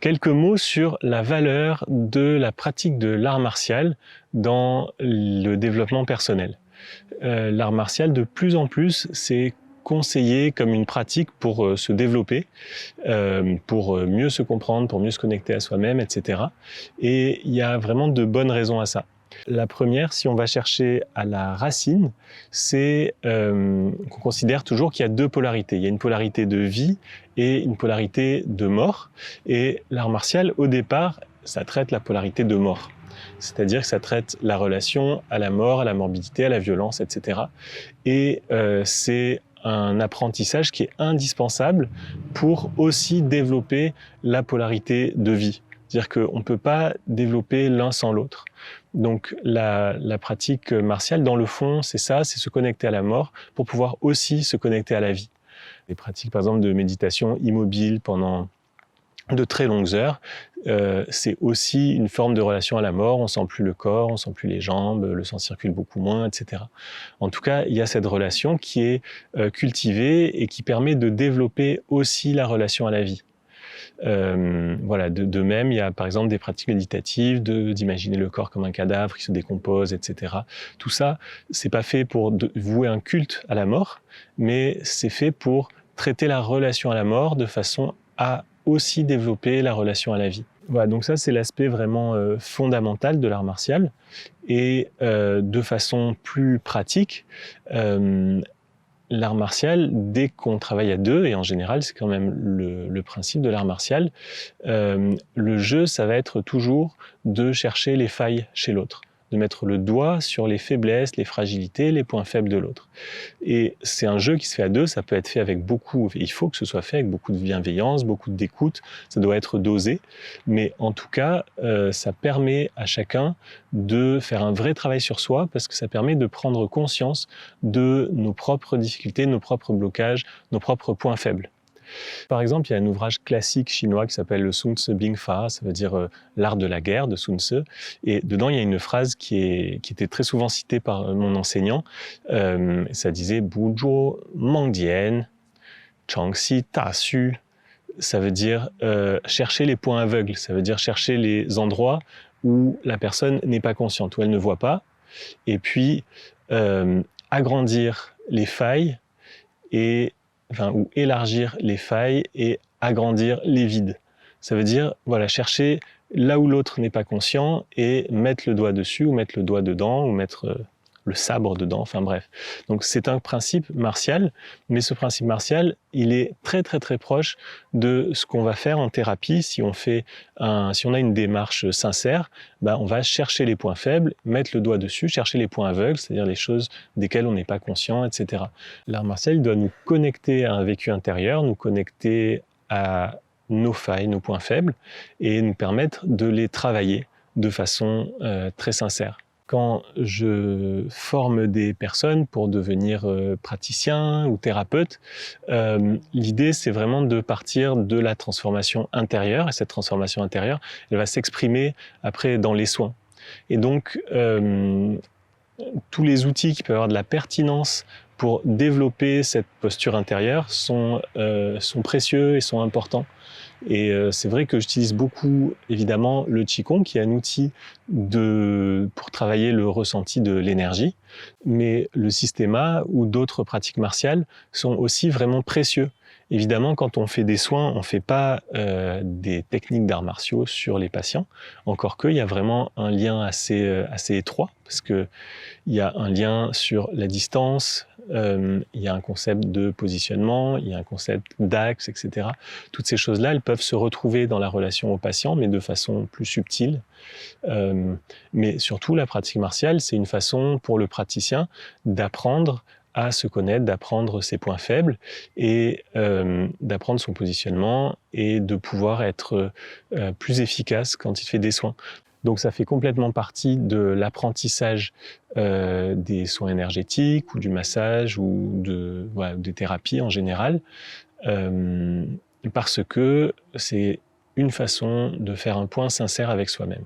Quelques mots sur la valeur de la pratique de l'art martial dans le développement personnel. L'art martial, de plus en plus, c'est conseillé comme une pratique pour se développer, pour mieux se comprendre, pour mieux se connecter à soi-même, etc. Et il y a vraiment de bonnes raisons à ça. La première, si on va chercher à la racine, c'est qu'on considère toujours qu'il y a deux polarités. Il y a une polarité de vie et une polarité de mort. Et l'art martial, au départ, ça traite la polarité de mort. C'est-à-dire que ça traite la relation à la mort, à la morbidité, à la violence, etc. Et c'est un apprentissage qui est indispensable pour aussi développer la polarité de vie. C'est-à-dire qu'on ne peut pas développer l'un sans l'autre. Donc la pratique martiale, dans le fond, c'est ça, c'est se connecter à la mort pour pouvoir aussi se connecter à la vie. Les pratiques, par exemple, de méditation immobile pendant de très longues heures, c'est aussi une forme de relation à la mort. On sent plus le corps, on sent plus les jambes, le sang circule beaucoup moins, etc. En tout cas, il y a cette relation qui est cultivée et qui permet de développer aussi la relation à la vie. Voilà, de même, il y a par exemple des pratiques méditatives, d'imaginer le corps comme un cadavre qui se décompose, etc. Tout ça, c'est pas fait pour vouer un culte à la mort, mais c'est fait pour traiter la relation à la mort de façon à aussi développer la relation à la vie. Voilà, donc ça c'est l'aspect vraiment fondamental de l'art martial. Et de façon plus pratique, l'art martial, dès qu'on travaille à deux, et en général c'est quand même le principe de l'art martial, le jeu, ça va être toujours de chercher les failles chez l'autre, de mettre le doigt sur les faiblesses, les fragilités, les points faibles de l'autre. Et c'est un jeu qui se fait à deux, ça peut être fait avec beaucoup, il faut que ce soit fait avec beaucoup de bienveillance, beaucoup d'écoute, ça doit être dosé, mais en tout cas, ça permet à chacun de faire un vrai travail sur soi, parce que ça permet de prendre conscience de nos propres difficultés, nos propres blocages, nos propres points faibles. Par exemple, il y a un ouvrage classique chinois qui s'appelle le Sun Tzu Bing Fa, ça veut dire l'art de la guerre de Sun Tzu. Et dedans, il y a une phrase qui était très souvent citée par mon enseignant. Ça disait « Bu zhuo meng dian, chang xi ta xu ». Ça veut dire chercher les points aveugles, ça veut dire chercher les endroits où la personne n'est pas consciente, où elle ne voit pas. Et puis, agrandir les failles ou élargir les failles et agrandir les vides. Ça veut dire, voilà, chercher là où l'autre n'est pas conscient et mettre le doigt dessus, ou mettre le doigt dedans, ou mettre le sabre dedans, enfin bref. Donc c'est un principe martial, mais ce principe martial, il est très très très proche de ce qu'on va faire en thérapie. Si on a une démarche sincère, on va chercher les points faibles, mettre le doigt dessus, chercher les points aveugles, c'est-à-dire les choses desquelles on n'est pas conscient, etc. L'art martial, il doit nous connecter à un vécu intérieur, nous connecter à nos failles, nos points faibles, et nous permettre de les travailler de façon très sincère. Quand je forme des personnes pour devenir praticiens ou thérapeutes, l'idée c'est vraiment de partir de la transformation intérieure, et cette transformation intérieure, elle va s'exprimer après dans les soins. Et donc, tous les outils qui peuvent avoir de la pertinence pour développer cette posture intérieure sont précieux et sont importants. Et c'est vrai que j'utilise beaucoup, évidemment, le Qigong, qui est un outil pour travailler le ressenti de l'énergie, mais le Systema ou d'autres pratiques martiales sont aussi vraiment précieux. Évidemment, quand on fait des soins, on ne fait pas des techniques d'arts martiaux sur les patients, encore qu'il y a vraiment un lien assez étroit, parce qu'il y a un lien sur la distance, il y a un concept de positionnement, il y a un concept d'axe, etc. Toutes ces choses-là, elles peuvent se retrouver dans la relation au patient, mais de façon plus subtile. Mais surtout, la pratique martiale, c'est une façon pour le praticien d'apprendre à se connaître, d'apprendre ses points faibles et d'apprendre son positionnement et de pouvoir être plus efficace quand il fait des soins. Donc ça fait complètement partie de l'apprentissage des soins énergétiques ou du massage ou des thérapies en général, parce que c'est une façon de faire un point sincère avec soi-même.